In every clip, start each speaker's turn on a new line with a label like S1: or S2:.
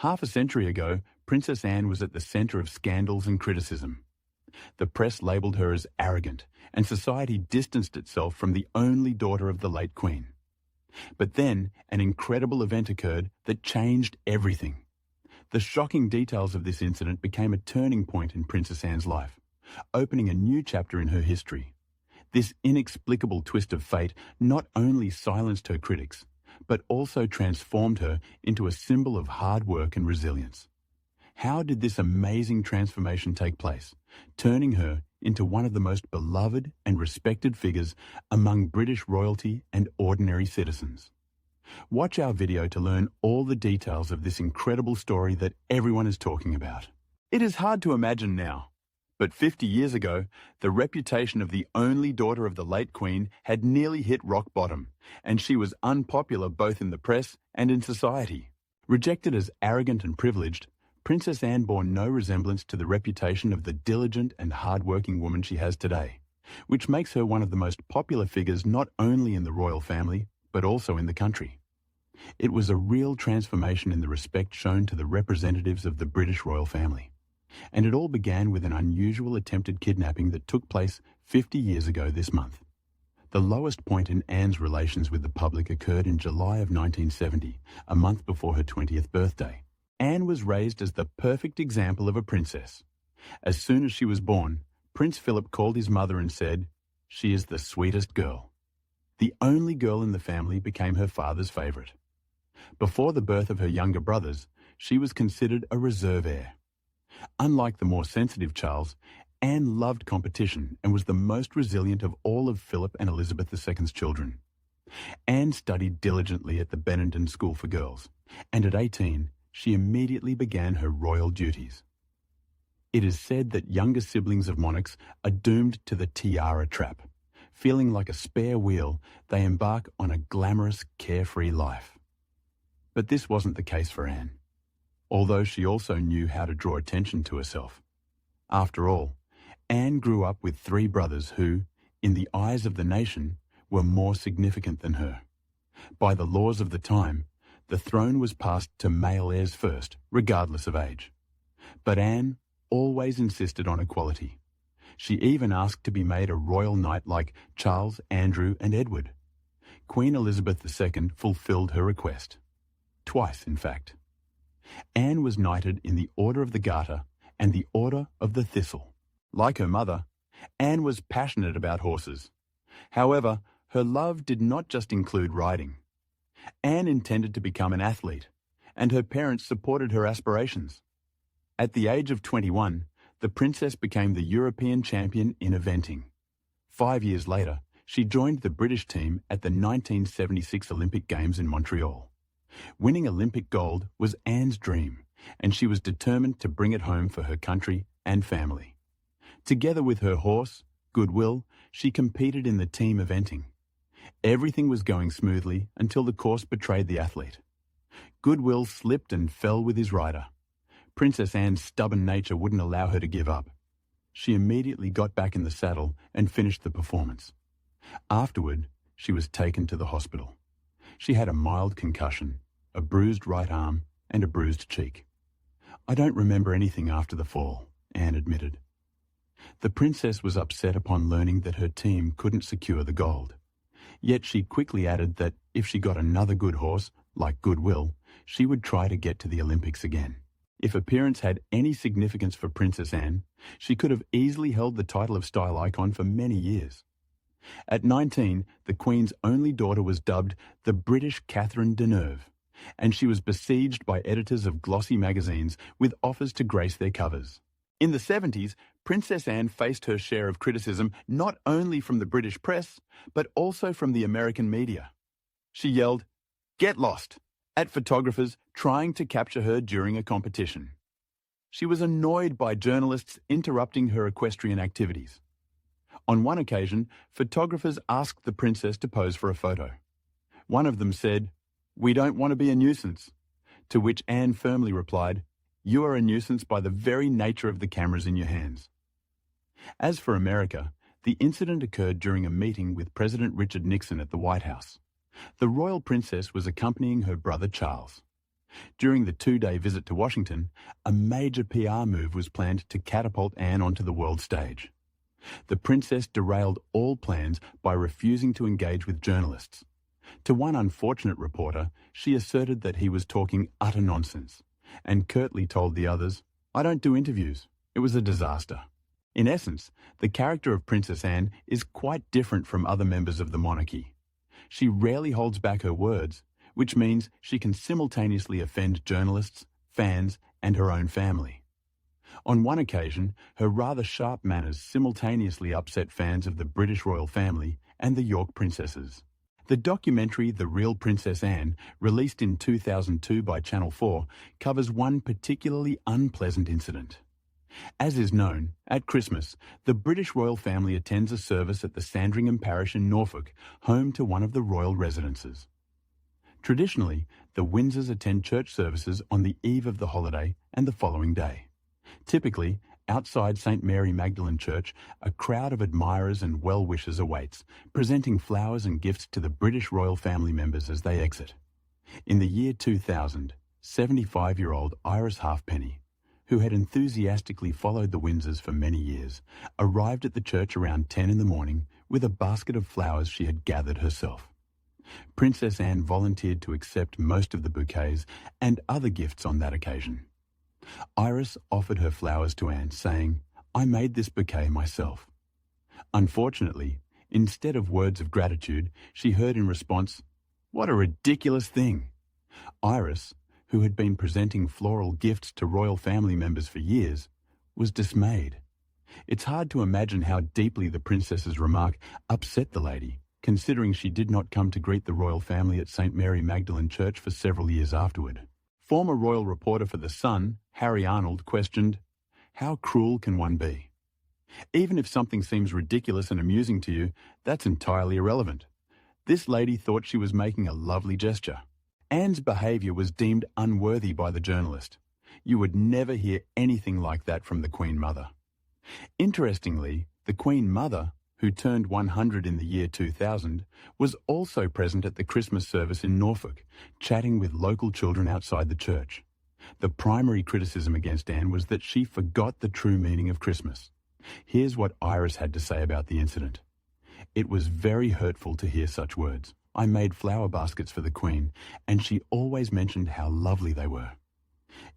S1: Half a century ago, Princess Anne was at the centre of scandals and criticism. The press labelled her as arrogant, and society distanced itself from the only daughter of the late Queen. But then, an incredible event occurred that changed everything. The shocking details of this incident became a turning point in Princess Anne's life, opening a new chapter in her history. This inexplicable twist of fate not only silenced her critics, but also transformed her into a symbol of hard work and resilience. How did this amazing transformation take place, turning her into one of the most beloved and respected figures among British royalty and ordinary citizens? Watch our video to learn all the details of this incredible story that everyone is talking about. It is hard to imagine now, but 50 years ago, the reputation of the only daughter of the late Queen had nearly hit rock bottom, and she was unpopular both in the press and in society. Rejected as arrogant and privileged, Princess Anne bore no resemblance to the reputation of the diligent and hard-working woman she has today, which makes her one of the most popular figures not only in the royal family, but also in the country. It was a real transformation in the respect shown to the representatives of the British royal family. And it all began with an unusual attempted kidnapping that took place 50 years ago this month. The lowest point in Anne's relations with the public occurred in July of 1970, a month before her 20th birthday. Anne was raised as the perfect example of a princess. As soon as she was born, Prince Philip called his mother and said, "She is the sweetest girl." The only girl in the family became her father's favourite. Before the birth of her younger brothers, she was considered a reserve heir. Unlike the more sensitive Charles, Anne loved competition and was the most resilient of all of Philip and Elizabeth II's children. Anne studied diligently at the Benenden School for Girls, and at 18, she immediately began her royal duties. It is said that younger siblings of monarchs are doomed to the tiara trap. Feeling like a spare wheel, they embark on a glamorous, carefree life. But this wasn't the case for Anne, although she also knew how to draw attention to herself. After all, Anne grew up with 3 brothers who, in the eyes of the nation, were more significant than her. By the laws of the time, the throne was passed to male heirs first, regardless of age. But Anne always insisted on equality. She even asked to be made a royal knight like Charles, Andrew, and Edward. Queen Elizabeth II fulfilled her request. Twice, in fact. Anne was knighted in the Order of the Garter and the Order of the Thistle. Like her mother, Anne was passionate about horses. However, her love did not just include riding. Anne intended to become an athlete, and her parents supported her aspirations. At the age of 21, the princess became the European champion in eventing. 5 years later, she joined the British team at the 1976 Olympic Games in Montreal. Winning Olympic gold was Anne's dream, and she was determined to bring it home for her country and family. Together with her horse, Goodwill, she competed in the team eventing. Everything was going smoothly until the course betrayed the athlete. Goodwill slipped and fell with his rider. Princess Anne's stubborn nature wouldn't allow her to give up. She immediately got back in the saddle and finished the performance. Afterward, she was taken to the hospital. She had a mild concussion, a bruised right arm, and a bruised cheek. "I don't remember anything after the fall," Anne admitted. The princess was upset upon learning that her team couldn't secure the gold. Yet she quickly added that if she got another good horse, like Goodwill, she would try to get to the Olympics again. If appearance had any significance for Princess Anne, she could have easily held the title of style icon for many years. At 19, the Queen's only daughter was dubbed the British Katherine-news, and she was besieged by editors of glossy magazines with offers to grace their covers. In the 70s, Princess Anne faced her share of criticism not only from the British press, but also from the American media. She yelled, "Get lost!" at photographers trying to capture her during a competition. She was annoyed by journalists interrupting her equestrian activities. On one occasion, photographers asked the princess to pose for a photo. One of them said, "We don't want to be a nuisance," to which Anne firmly replied, "You are a nuisance by the very nature of the cameras in your hands." As for America, the incident occurred during a meeting with President Richard Nixon at the White House. The royal princess was accompanying her brother Charles. During the 2-day visit to Washington, a major PR move was planned to catapult Anne onto the world stage. The princess derailed all plans by refusing to engage with journalists. To one unfortunate reporter, she asserted that he was talking utter nonsense, and curtly told the others, "I don't do interviews. It was a disaster." In essence, the character of Princess Anne is quite different from other members of the monarchy. She rarely holds back her words, which means she can simultaneously offend journalists, fans, and her own family. On one occasion, her rather sharp manners simultaneously upset fans of the British royal family and the York princesses. The documentary The Real Princess Anne, released in 2002 by Channel 4, covers one particularly unpleasant incident. As is known, at Christmas, the British royal family attends a service at the Sandringham parish in Norfolk, home to one of the royal residences. Traditionally, the Windsors attend church services on the eve of the holiday and the following day. Typically, outside St. Mary Magdalene Church, a crowd of admirers and well-wishers awaits, presenting flowers and gifts to the British royal family members as they exit. In the year 2000, 75-year-old Iris Halfpenny, who had enthusiastically followed the Windsors for many years, arrived at the church around 10 in the morning with a basket of flowers she had gathered herself. Princess Anne volunteered to accept most of the bouquets and other gifts on that occasion. Iris offered her flowers to Anne, saying, "I made this bouquet myself." Unfortunately, instead of words of gratitude, she heard in response, "What a ridiculous thing!" Iris, who had been presenting floral gifts to royal family members for years, was dismayed. It's hard to imagine how deeply the princess's remark upset the lady, considering she did not come to greet the royal family at St. Mary Magdalene Church for several years afterward. Former royal reporter for The Sun, Harry Arnold, questioned, "How cruel can one be? Even if something seems ridiculous and amusing to you, that's entirely irrelevant. This lady thought she was making a lovely gesture." Anne's behaviour was deemed unworthy by the journalist. You would never hear anything like that from the Queen Mother. Interestingly, the Queen Mother, who turned 100 in the year 2000, was also present at the Christmas service in Norfolk, chatting with local children outside the church. The primary criticism against Anne was that she forgot the true meaning of Christmas. Here's what Iris had to say about the incident. "It was very hurtful to hear such words. I made flower baskets for the Queen, and she always mentioned how lovely they were.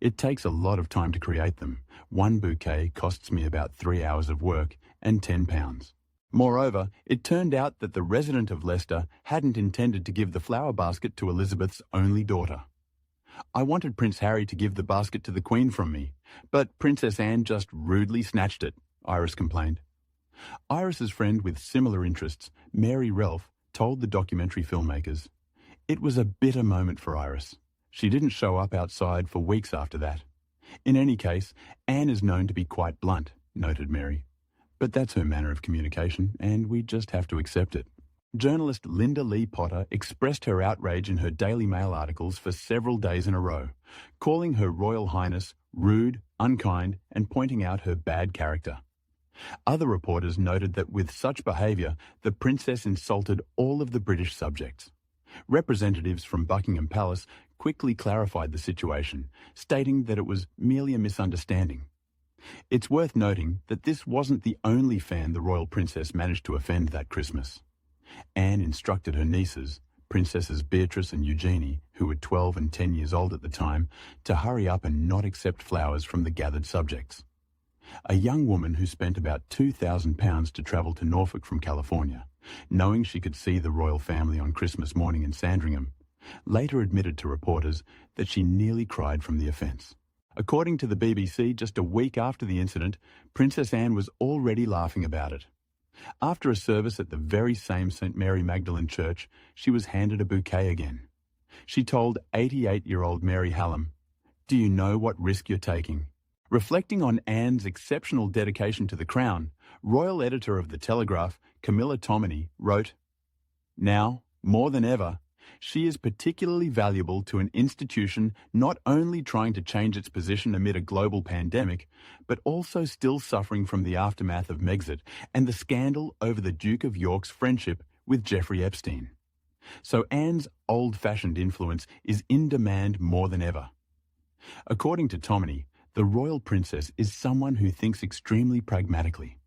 S1: It takes a lot of time to create them. One bouquet costs me about 3 hours of work and £10. Moreover, it turned out that the resident of Leicester hadn't intended to give the flower basket to Elizabeth's only daughter. I wanted Prince Harry to give the basket to the Queen from me, but Princess Anne just rudely snatched it," Iris complained. Iris's friend with similar interests, Mary Relf, told the documentary filmmakers, "It was a bitter moment for Iris. She didn't show up outside for weeks after that. In any case, Anne is known to be quite blunt," noted Mary. "But that's her manner of communication, and we just have to accept it." Journalist Linda Lee Potter expressed her outrage in her Daily Mail articles for several days in a row, calling Her Royal Highness rude, unkind, and pointing out her bad character. Other reporters noted that with such behaviour, the princess insulted all of the British subjects. Representatives from Buckingham Palace quickly clarified the situation, stating that it was merely a misunderstanding. It's worth noting that this wasn't the only fan the royal princess managed to offend that Christmas. Anne instructed her nieces, Princesses Beatrice and Eugenie, who were 12 and 10 years old at the time, to hurry up and not accept flowers from the gathered subjects. A young woman who spent about £2,000 to travel to Norfolk from California, knowing she could see the royal family on Christmas morning in Sandringham, later admitted to reporters that she nearly cried from the offence. According to the BBC, just a week after the incident, Princess Anne was already laughing about it. After a service at the very same St. Mary Magdalene Church, she was handed a bouquet again. She told 88-year-old Mary Hallam, "Do you know what risk you're taking?" Reflecting on Anne's exceptional dedication to the Crown, royal editor of The Telegraph, Camilla Tominey, wrote, "Now, more than ever, she is particularly valuable to an institution not only trying to change its position amid a global pandemic, but also still suffering from the aftermath of Megxit and the scandal over the Duke of York's friendship with Jeffrey Epstein. So Anne's old-fashioned influence is in demand more than ever. According to Tomini, the royal princess is someone who thinks extremely pragmatically.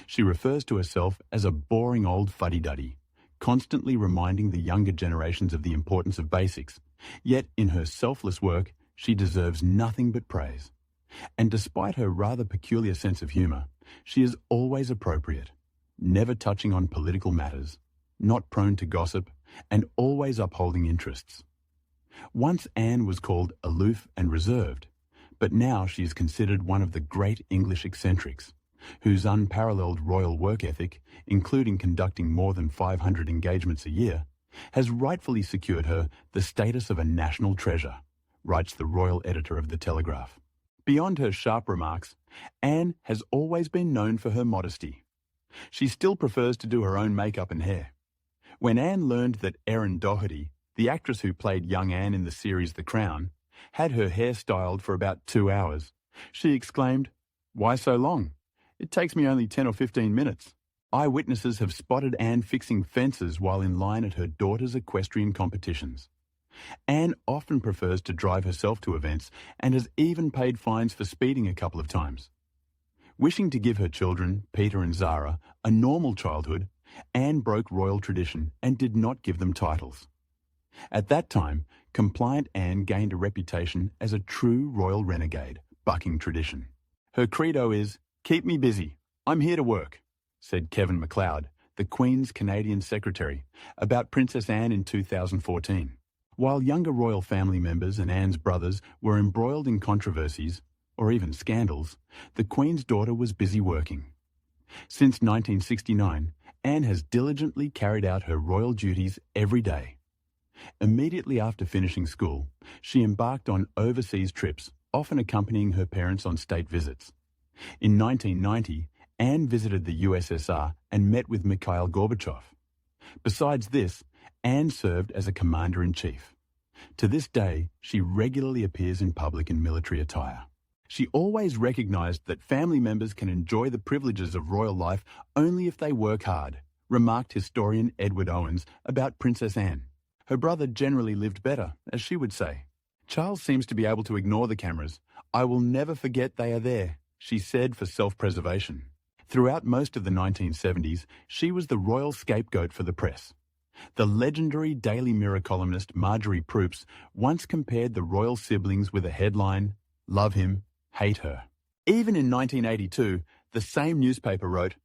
S1: She refers to herself as a boring old fuddy-duddy, constantly reminding the younger generations of the importance of basics. Yet in her selfless work, she deserves nothing but praise. And despite her rather peculiar sense of humour, she is always appropriate, never touching on political matters, not prone to gossip, and always upholding interests. Once Anne was called aloof and reserved, but now she is considered one of the great English eccentrics, whose unparalleled royal work ethic, including conducting more than 500 engagements a year, has rightfully secured her the status of a national treasure, writes the royal editor of The Telegraph. Beyond her sharp remarks, Anne has always been known for her modesty. She still prefers to do her own makeup and hair. When Anne learned that Erin Doherty, the actress who played young Anne in the series The Crown, had her hair styled for about 2 hours, she exclaimed, "Why so long? It takes me only 10 or 15 minutes." Eyewitnesses have spotted Anne fixing fences while in line at her daughter's equestrian competitions. Anne often prefers to drive herself to events and has even paid fines for speeding a couple of times. Wishing to give her children, Peter and Zara, a normal childhood, Anne broke royal tradition and did not give them titles. At that time, compliant Anne gained a reputation as a true royal renegade, bucking tradition. Her credo is, "Keep me busy. I'm here to work," said Kevin MacLeod, the Queen's Canadian Secretary, about Princess Anne in 2014. While younger royal family members and Anne's brothers were embroiled in controversies, or even scandals, the Queen's daughter was busy working. Since 1969, Anne has diligently carried out her royal duties every day. Immediately after finishing school, she embarked on overseas trips, often accompanying her parents on state visits. In 1990, Anne visited the USSR and met with Mikhail Gorbachev. Besides this, Anne served as a commander-in-chief. To this day, she regularly appears in public in military attire. She always recognised that family members can enjoy the privileges of royal life only if they work hard, remarked historian Edward Owens about Princess Anne. Her brother generally lived better, as she would say. "Charles seems to be able to ignore the cameras. I will never forget they are there," she said for self-preservation. Throughout most of the 1970s, she was the royal scapegoat for the press. The legendary Daily Mirror columnist Marjorie Proops once compared the royal siblings with a headline, "Love him, hate her." Even in 1982, the same newspaper wrote,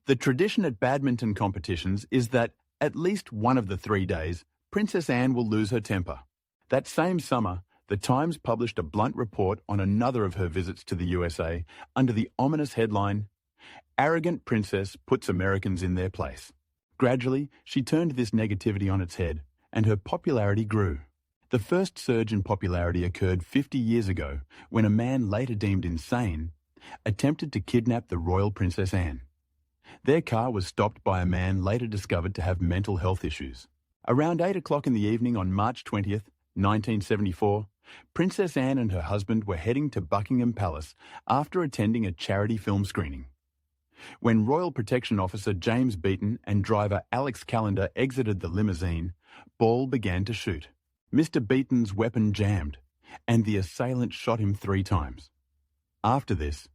S1: "The tradition at badminton competitions is that, at least one of the 3 days, Princess Anne will lose her temper." That same summer, The Times published a blunt report on another of her visits to the USA under the ominous headline, "Arrogant Princess Puts Americans in Their Place." Gradually, she turned this negativity on its head, and her popularity grew. The first surge in popularity occurred 50 years ago, when a man later deemed insane attempted to kidnap the royal Princess Anne. Their car was stopped by a man later discovered to have mental health issues. Around 8 o'clock in the evening on March 20th, 1974, Princess Anne and her husband were heading to Buckingham Palace after attending a charity film screening. When Royal Protection Officer James Beaton and driver Alex Callender exited the limousine, Ball began to shoot. Mr. Beaton's weapon jammed, and the assailant shot him 3 times. After this,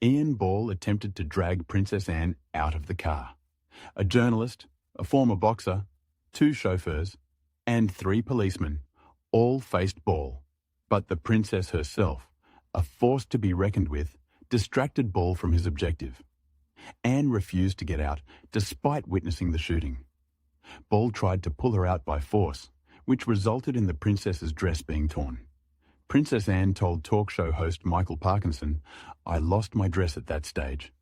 S1: Ian Ball attempted to drag Princess Anne out of the car. A journalist, a former boxer, 2 chauffeurs, and 3 policemen all faced Ball. But the princess herself, a force to be reckoned with, distracted Ball from his objective. Anne refused to get out, despite witnessing the shooting. Ball tried to pull her out by force, which resulted in the princess's dress being torn. Princess Anne told talk show host Michael Parkinson, "I lost my dress at that stage.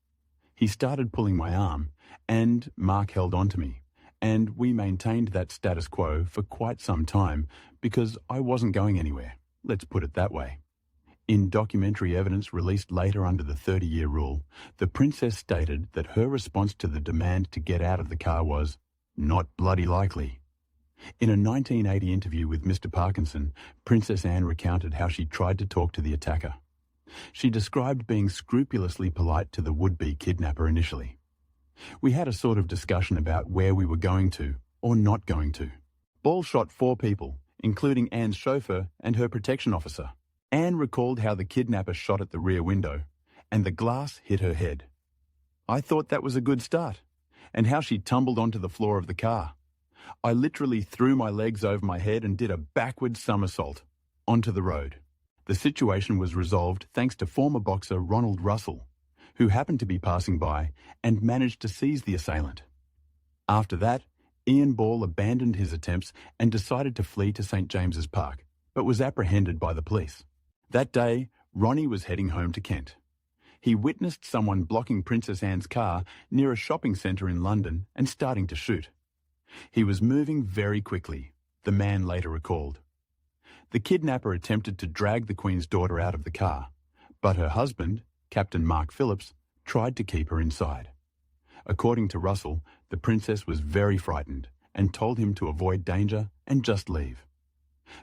S1: He started pulling my arm, and Mark held on to me, and we maintained that status quo for quite some time because I wasn't going anywhere. Let's put it that way." In documentary evidence released later under the 30-year rule, the princess stated that her response to the demand to get out of the car was, "Not bloody likely." In a 1980 interview with Mr. Parkinson, Princess Anne recounted how she tried to talk to the attacker. She described being scrupulously polite to the would-be kidnapper initially. "We had a sort of discussion about where we were going to, or not going to. Ball shot 4 people, including Anne's chauffeur and her protection officer. Anne recalled how the kidnapper shot at the rear window, and the glass hit her head. I thought that was a good start, and how she tumbled onto the floor of the car. I literally threw my legs over my head and did a backward somersault onto the road. The situation was resolved thanks to former boxer Ronald Russell, who happened to be passing by and managed to seize the assailant. After that, Ian Ball abandoned his attempts and decided to flee to St. James's Park, but was apprehended by the police. That day, Ronnie was heading home to Kent. He witnessed someone blocking Princess Anne's car near a shopping centre in London and starting to shoot. He was moving very quickly, the man later recalled. The kidnapper attempted to drag the Queen's daughter out of the car, but her husband, Captain Mark Phillips, tried to keep her inside. According to Russell, the princess was very frightened and told him to avoid danger and just leave.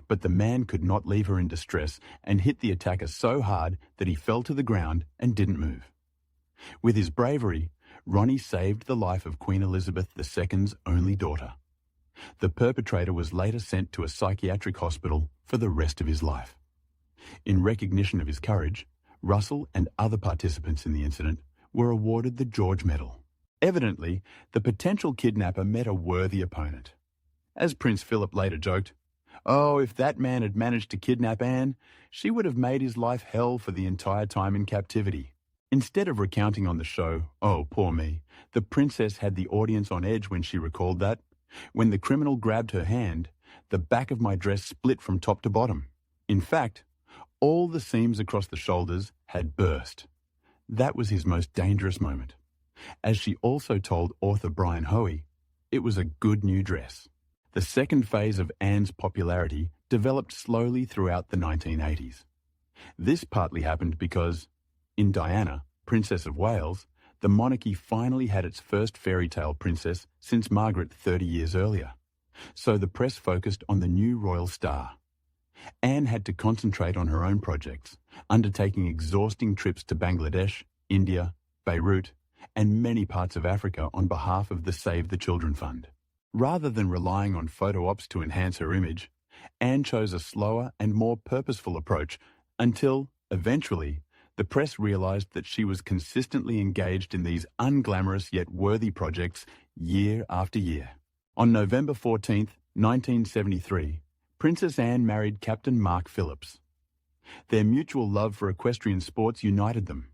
S1: But the man could not leave her in distress and hit the attacker so hard that he fell to the ground and didn't move. With his bravery, Ronnie saved the life of Queen Elizabeth II's only daughter. The perpetrator was later sent to a psychiatric hospital for the rest of his life. In recognition of his courage, Russell and other participants in the incident were awarded the George Medal. Evidently, the potential kidnapper met a worthy opponent. As Prince Philip later joked, "Oh, if that man had managed to kidnap Anne, she would have made his life hell for the entire time in captivity." Instead of recounting on the show, "Oh, poor me," the princess had the audience on edge when she recalled that, "When the criminal grabbed her hand, the back of my dress split from top to bottom. In fact, all the seams across the shoulders had burst. That was his most dangerous moment." As she also told author Brian Hoey, it was a good new dress. The second phase of Anne's popularity developed slowly throughout the 1980s. This partly happened because, in Diana, Princess of Wales, the monarchy finally had its first fairy tale princess since Margaret 30 years earlier. So the press focused on the new royal star. Anne had to concentrate on her own projects, undertaking exhausting trips to Bangladesh, India, Beirut, and many parts of Africa on behalf of the Save the Children Fund. Rather than relying on photo ops to enhance her image, Anne chose a slower and more purposeful approach until, eventually, the press realised that she was consistently engaged in these unglamorous yet worthy projects year after year. On November 14, 1973, Princess Anne married Captain Mark Phillips. Their mutual love for equestrian sports united them.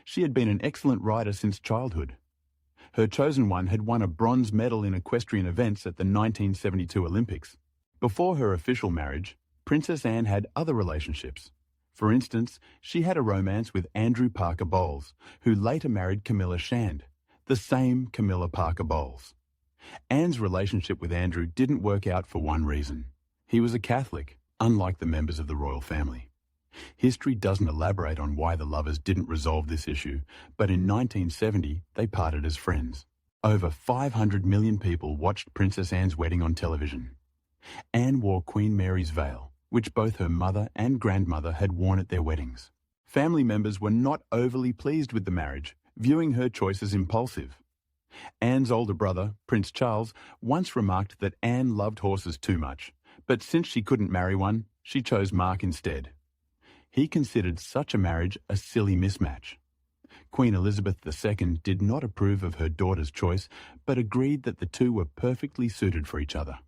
S1: She had been an excellent rider since childhood. Her chosen one had won a bronze medal in equestrian events at the 1972 Olympics. Before her official marriage, Princess Anne had other relationships. For instance, she had a romance with Andrew Parker Bowles, who later married Camilla Shand, the same Camilla Parker Bowles. Anne's relationship with Andrew didn't work out for one reason. He was a Catholic, unlike the members of the royal family. History doesn't elaborate on why the lovers didn't resolve this issue, but in 1970 they parted as friends. Over 500 million people watched Princess Anne's wedding on television. Anne wore Queen Mary's veil, which both her mother and grandmother had worn at their weddings. Family members were not overly pleased with the marriage, viewing her choice as impulsive. Anne's older brother, Prince Charles, once remarked that Anne loved horses too much, but since she couldn't marry one, she chose Mark instead. He considered such a marriage a silly mismatch. Queen Elizabeth II did not approve of her daughter's choice, but agreed that the two were perfectly suited for each other.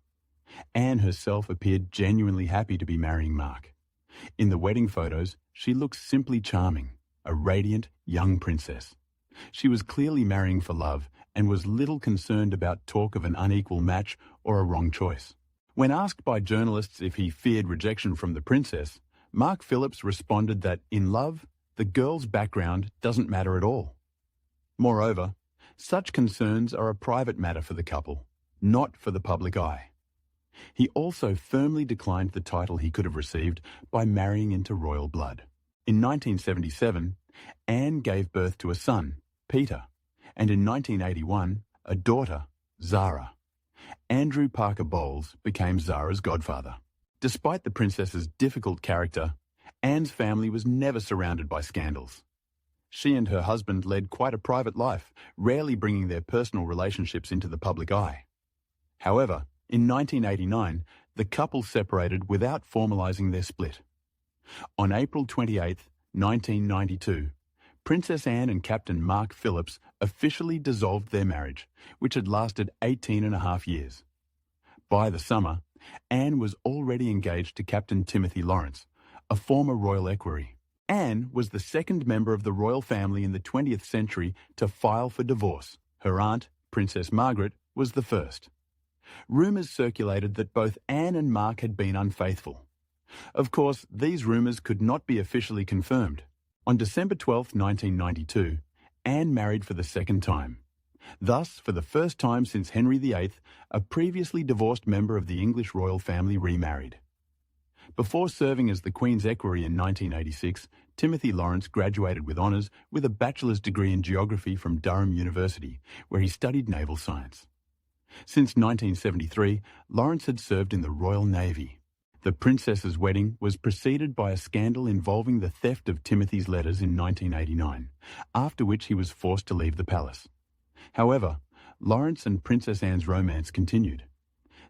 S1: Anne herself appeared genuinely happy to be marrying Mark. In the wedding photos, she looked simply charming, a radiant young princess. She was clearly marrying for love and was little concerned about talk of an unequal match or a wrong choice. When asked by journalists if he feared rejection from the princess, Mark Phillips responded that, in love, the girl's background doesn't matter at all. Moreover, such concerns are a private matter for the couple, not for the public eye. He also firmly declined the title he could have received by marrying into royal blood. In 1977, Anne gave birth to a son, Peter, and in 1981, a daughter, Zara. Andrew Parker Bowles became Zara's godfather. Despite the princess's difficult character, Anne's family was never surrounded by scandals. She and her husband led quite a private life, rarely bringing their personal relationships into the public eye. However, In 1989, the couple separated without formalising their split. On April 28, 1992, Princess Anne and Captain Mark Phillips officially dissolved their marriage, which had lasted 18 and a half years. By the summer, Anne was already engaged to Captain Timothy Lawrence, a former royal equerry. Anne was the second member of the royal family in the 20th century to file for divorce. Her aunt, Princess Margaret, was the first. Rumours circulated that both Anne and Mark had been unfaithful. Of course, these rumours could not be officially confirmed. On December 12, 1992, Anne married for the second time. Thus, for the first time since Henry VIII, a previously divorced member of the English royal family remarried. Before serving as the Queen's equerry in 1986, Timothy Lawrence graduated with honours with a bachelor's degree in geography from Durham University, where he studied naval science. Since 1973, Lawrence had served in the Royal Navy. The princess's wedding was preceded by a scandal involving the theft of Timothy's letters in 1989, after which he was forced to leave the palace. However, Lawrence and Princess Anne's romance continued.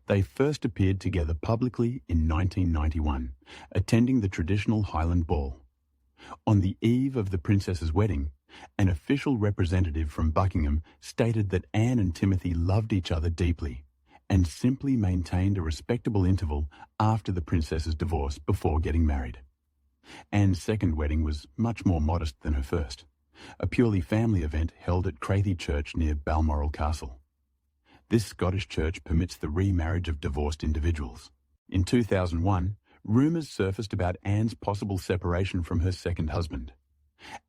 S1: They first appeared together publicly in 1991, attending the traditional Highland Ball. On the eve of the princess's wedding, an official representative from Buckingham stated that Anne and Timothy loved each other deeply and simply maintained a respectable interval after the princess's divorce before getting married. Anne's second wedding was much more modest than her first, a purely family event held at Crathie Church near Balmoral Castle. This Scottish church permits the remarriage of divorced individuals. In 2001, rumours surfaced about Anne's possible separation from her second husband.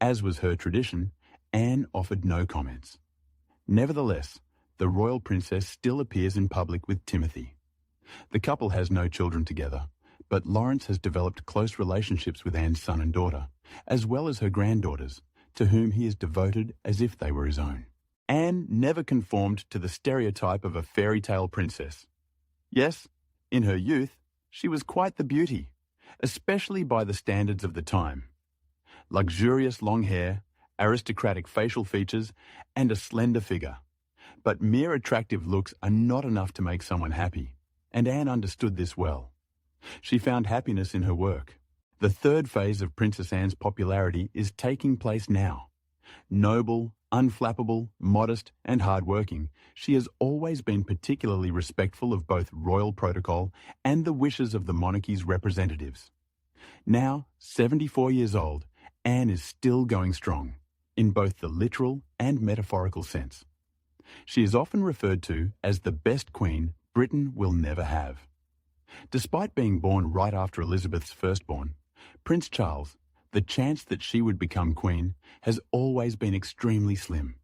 S1: As was her tradition, Anne offered no comments. Nevertheless, the royal princess still appears in public with Timothy. The couple has no children together, but Lawrence has developed close relationships with Anne's son and daughter, as well as her granddaughters, to whom he is devoted as if they were his own. Anne never conformed to the stereotype of a fairy tale princess. Yes, in her youth, she was quite the beauty, especially by the standards of the time. Luxurious long hair, aristocratic facial features, and a slender figure. But mere attractive looks are not enough to make someone happy, and Anne understood this well. She found happiness in her work. The third phase of Princess Anne's popularity is taking place now. Noble, unflappable, modest, and hard-working, she has always been particularly respectful of both royal protocol and the wishes of the monarchy's representatives. Now, 74 years old, Anne is still going strong, in both the literal and metaphorical sense. She is often referred to as the best queen Britain will never have. Despite being born right after Elizabeth's firstborn, Prince Charles, the chance that she would become queen has always been extremely slim.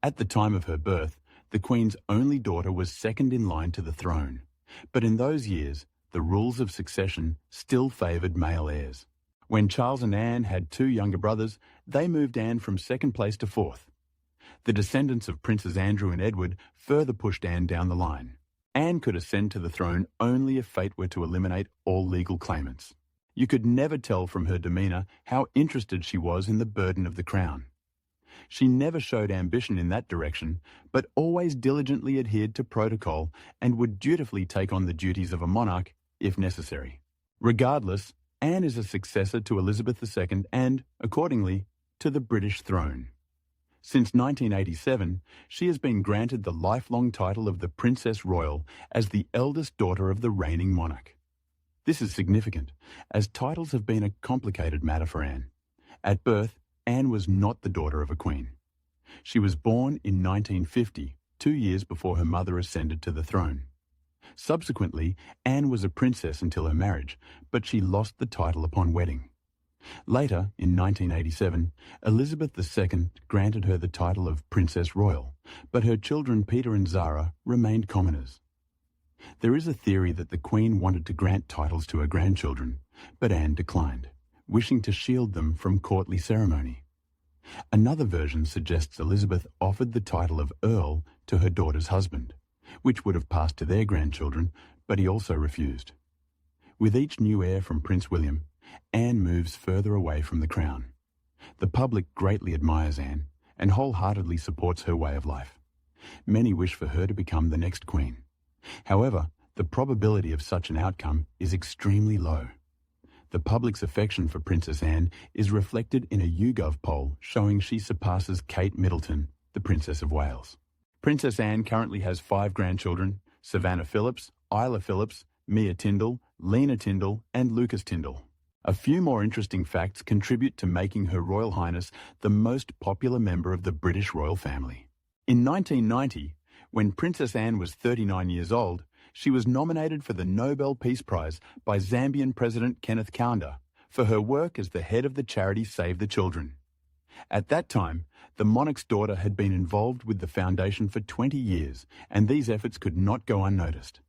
S1: At the time of her birth, the Queen's only daughter was second in line to the throne, but in those years, the rules of succession still favoured male heirs. When Charles and Anne had two younger brothers, they moved Anne from second place to fourth. The descendants of Princes Andrew and Edward further pushed Anne down the line. Anne could ascend to the throne only if fate were to eliminate all legal claimants. You could never tell from her demeanour how interested she was in the burden of the crown. She never showed ambition in that direction, but always diligently adhered to protocol and would dutifully take on the duties of a monarch if necessary. Regardless, Anne is a successor to Elizabeth II and, accordingly, to the British throne. Since 1987, she has been granted the lifelong title of the Princess Royal as the eldest daughter of the reigning monarch. This is significant, as titles have been a complicated matter for Anne. At birth, Anne was not the daughter of a queen. She was born in 1950, 2 years before her mother ascended to the throne. Subsequently, Anne was a princess until her marriage, but she lost the title upon wedding. Later, in 1987, Elizabeth II granted her the title of Princess Royal, but her children Peter and Zara remained commoners. There is a theory that the Queen wanted to grant titles to her grandchildren, but Anne declined, wishing to shield them from courtly ceremony. Another version suggests Elizabeth offered the title of Earl to her daughter's husband, which would have passed to their grandchildren, but he also refused. With each new heir from Prince William, Anne moves further away from the crown. The public greatly admires Anne and wholeheartedly supports her way of life. Many wish for her to become the next queen. However, the probability of such an outcome is extremely low. The public's affection for Princess Anne is reflected in a YouGov poll showing she surpasses Kate Middleton, the Princess of Wales. Princess Anne currently has 5 grandchildren: Savannah Phillips, Isla Phillips, Mia Tyndall, Lena Tyndall, and Lucas Tyndall. A few more interesting facts contribute to making Her Royal Highness the most popular member of the British royal family. In 1990, when Princess Anne was 39 years old, she was nominated for the Nobel Peace Prize by Zambian President Kenneth Kaunda for her work as the head of the charity Save the Children. At that time, the monarch's daughter had been involved with the foundation for 20 years, and these efforts could not go unnoticed.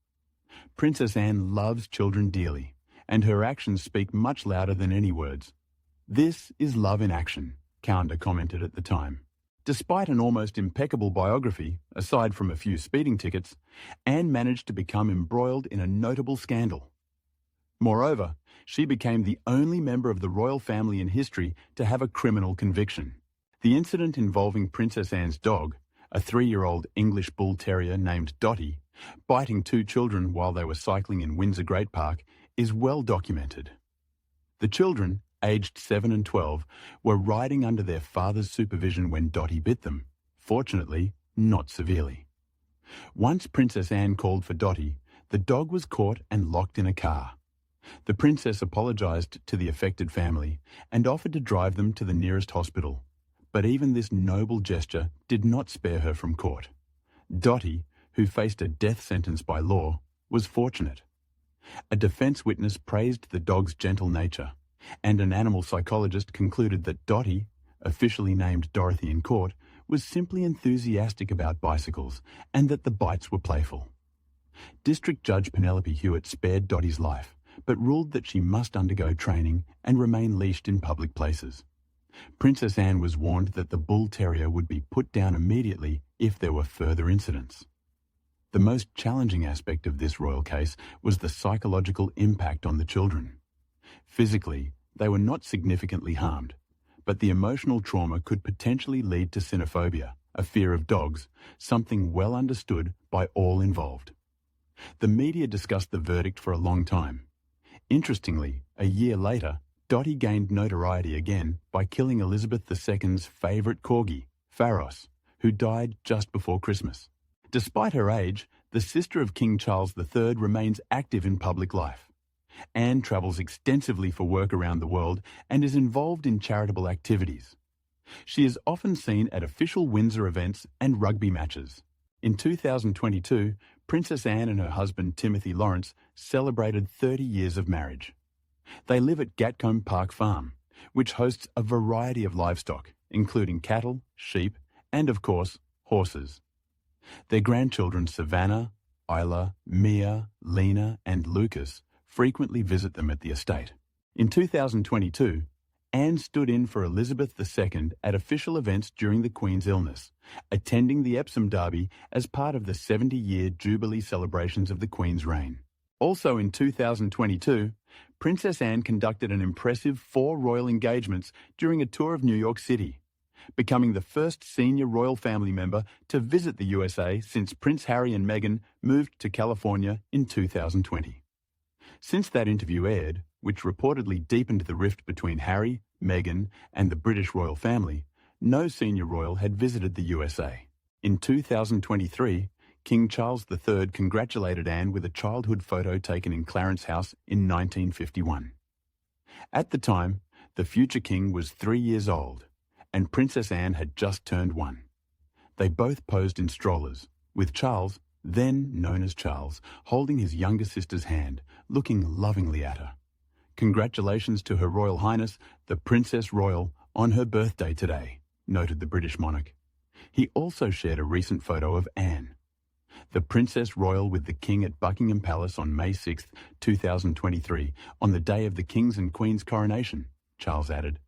S1: Princess Anne loves children dearly, and her actions speak much louder than any words. "This is love in action," Kaunda commented at the time. Despite an almost impeccable biography, aside from a few speeding tickets, Anne managed to become embroiled in a notable scandal. Moreover, she became the only member of the royal family in history to have a criminal conviction. The incident involving Princess Anne's dog, a 3-year-old English bull terrier named Dottie, biting 2 children while they were cycling in Windsor Great Park, is well documented. The children, aged 7 and 12, were riding under their father's supervision when Dottie bit them, fortunately, not severely. Once Princess Anne called for Dottie, the dog was caught and locked in a car. The princess apologised to the affected family and offered to drive them to the nearest hospital, but even this noble gesture did not spare her from court. Dottie, who faced a death sentence by law, was fortunate. A defence witness praised the dog's gentle nature, and an animal psychologist concluded that Dottie, officially named Dorothy in court, was simply enthusiastic about bicycles and that the bites were playful. District Judge Penelope Hewitt spared Dottie's life, but ruled that she must undergo training and remain leashed in public places. Princess Anne was warned that the bull terrier would be put down immediately if there were further incidents. The most challenging aspect of this royal case was the psychological impact on the children. Physically, they were not significantly harmed, but the emotional trauma could potentially lead to cynophobia, a fear of dogs, something well understood by all involved. The media discussed the verdict for a long time. Interestingly, a year later, Dottie gained notoriety again by killing Elizabeth II's favourite corgi, Pharos, who died just before Christmas. Despite her age, the sister of King Charles III remains active in public life. Anne travels extensively for work around the world and is involved in charitable activities. She is often seen at official Windsor events and rugby matches. In 2022, Princess Anne and her husband Timothy Lawrence celebrated 30 years of marriage. They live at Gatcombe Park Farm, which hosts a variety of livestock, including cattle, sheep, and of course, horses. Their grandchildren Savannah, Isla, Mia, Lena, and Lucas frequently visit them at the estate. In 2022, Anne stood in for Elizabeth II at official events during the Queen's illness, attending the Epsom Derby as part of the 70-year Jubilee celebrations of the Queen's reign. Also in 2022, Princess Anne conducted an impressive 4 royal engagements during a tour of New York City, becoming the first senior royal family member to visit the USA since Prince Harry and Meghan moved to California in 2020. Since that interview aired, which reportedly deepened the rift between Harry, Meghan, and the British royal family, no senior royal had visited the USA. In 2023, King Charles III congratulated Anne with a childhood photo taken in Clarence House in 1951. At the time, the future king was 3 years old, and Princess Anne had just turned 1. They both posed in strollers, with Charles, then known as Charles, holding his younger sister's hand, looking lovingly at her. Congratulations to Her Royal Highness, the Princess Royal, on her birthday today, noted the British monarch. He also shared a recent photo of Anne. The Princess Royal with the King at Buckingham Palace on May 6, 2023, on the day of the King's and Queen's coronation, Charles added.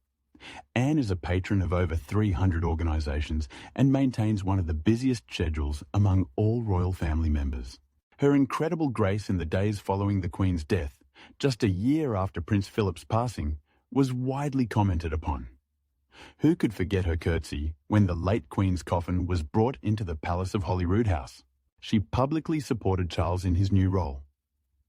S1: Anne is a patron of over 300 organisations and maintains one of the busiest schedules among all royal family members. Her incredible grace in the days following the Queen's death, just a year after Prince Philip's passing, was widely commented upon. Who could forget her curtsy when the late Queen's coffin was brought into the Palace of Holyrood House? She publicly supported Charles in his new role.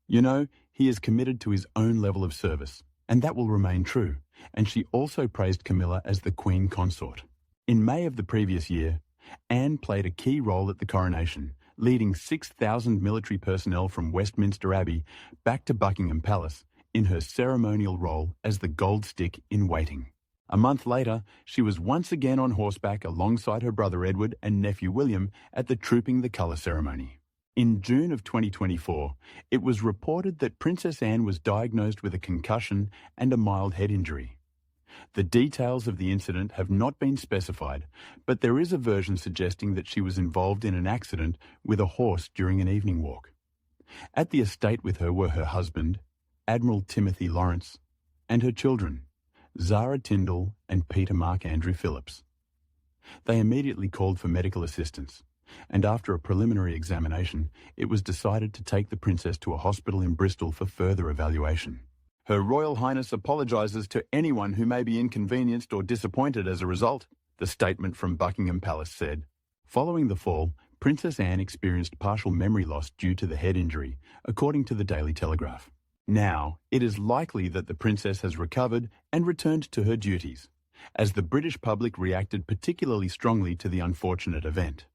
S1: "You know, he is committed to his own level of service, and that will remain true," and she also praised Camilla as the Queen Consort. In May of the previous year, Anne played a key role at the coronation, leading 6,000 military personnel from Westminster Abbey back to Buckingham Palace in her ceremonial role as the Gold Stick in waiting. A month later, she was once again on horseback alongside her brother Edward and nephew William at the Trooping the Colour ceremony. In June of 2024, it was reported that Princess Anne was diagnosed with a concussion and a mild head injury. The details of the incident have not been specified, but there is a version suggesting that she was involved in an accident with a horse during an evening walk. At the estate with her were her husband, Admiral Timothy Lawrence, and her children, Zara Tyndall and Peter Mark Andrew Phillips. They immediately called for medical assistance, and after a preliminary examination, it was decided to take the princess to a hospital in Bristol for further evaluation. "Her Royal Highness apologises to anyone who may be inconvenienced or disappointed as a result," the statement from Buckingham Palace said. Following the fall, Princess Anne experienced partial memory loss due to the head injury, according to the Daily Telegraph. Now, it is likely that the princess has recovered and returned to her duties, as the British public reacted particularly strongly to the unfortunate event.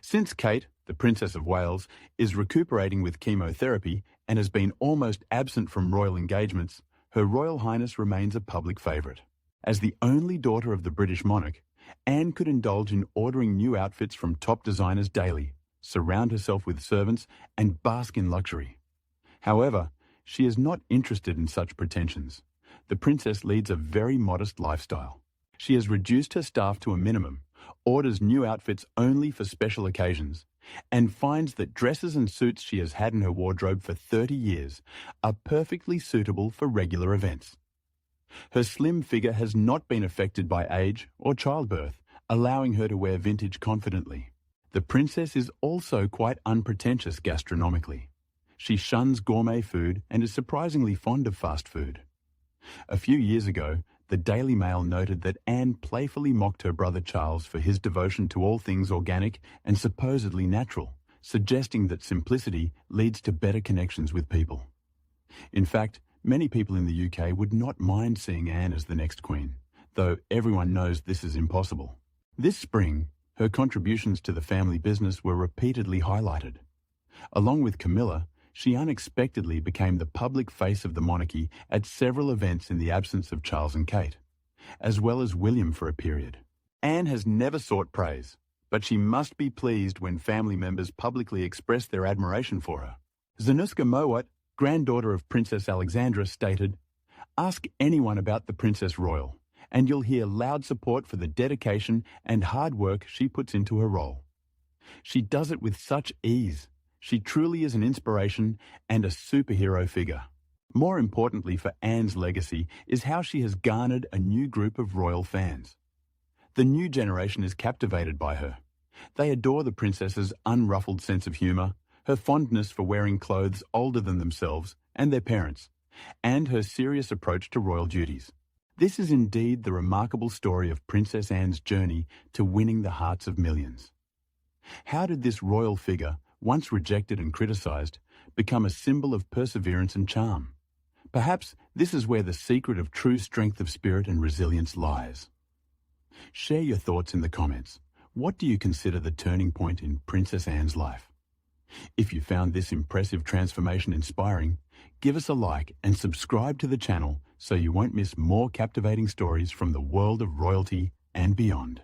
S1: Since Kate, the Princess of Wales, is recuperating with chemotherapy and has been almost absent from royal engagements, Her Royal Highness remains a public favourite. As the only daughter of the British monarch, Anne could indulge in ordering new outfits from top designers daily, surround herself with servants, and bask in luxury. However, she is not interested in such pretensions. The princess leads a very modest lifestyle. She has reduced her staff to a minimum, orders new outfits only for special occasions, and finds that dresses and suits she has had in her wardrobe for 30 years are perfectly suitable for regular events. Her slim figure has not been affected by age or childbirth, allowing her to wear vintage confidently. The princess is also quite unpretentious gastronomically. She shuns gourmet food and is surprisingly fond of fast food. A few years ago, the Daily Mail noted that Anne playfully mocked her brother Charles for his devotion to all things organic and supposedly natural, suggesting that simplicity leads to better connections with people. In fact, many people in the UK would not mind seeing Anne as the next queen, though everyone knows this is impossible. This spring, her contributions to the family business were repeatedly highlighted. Along with Camilla, she unexpectedly became the public face of the monarchy at several events in the absence of Charles and Kate, as well as William for a period. Anne has never sought praise, but she must be pleased when family members publicly express their admiration for her. Zanuska Mowat, granddaughter of Princess Alexandra, stated, "Ask anyone about the Princess Royal, and you'll hear loud support for the dedication and hard work she puts into her role. She does it with such ease. She truly is an inspiration and a superhero figure." More importantly for Anne's legacy is how she has garnered a new group of royal fans. The new generation is captivated by her. They adore the princess's unruffled sense of humour, her fondness for wearing clothes older than themselves and their parents, and her serious approach to royal duties. This is indeed the remarkable story of Princess Anne's journey to winning the hearts of millions. How did this royal figure, once rejected and criticised, become a symbol of perseverance and charm? Perhaps this is where the secret of true strength of spirit and resilience lies. Share your thoughts in the comments. What do you consider the turning point in Princess Anne's life? If you found this impressive transformation inspiring, give us a like and subscribe to the channel so you won't miss more captivating stories from the world of royalty and beyond.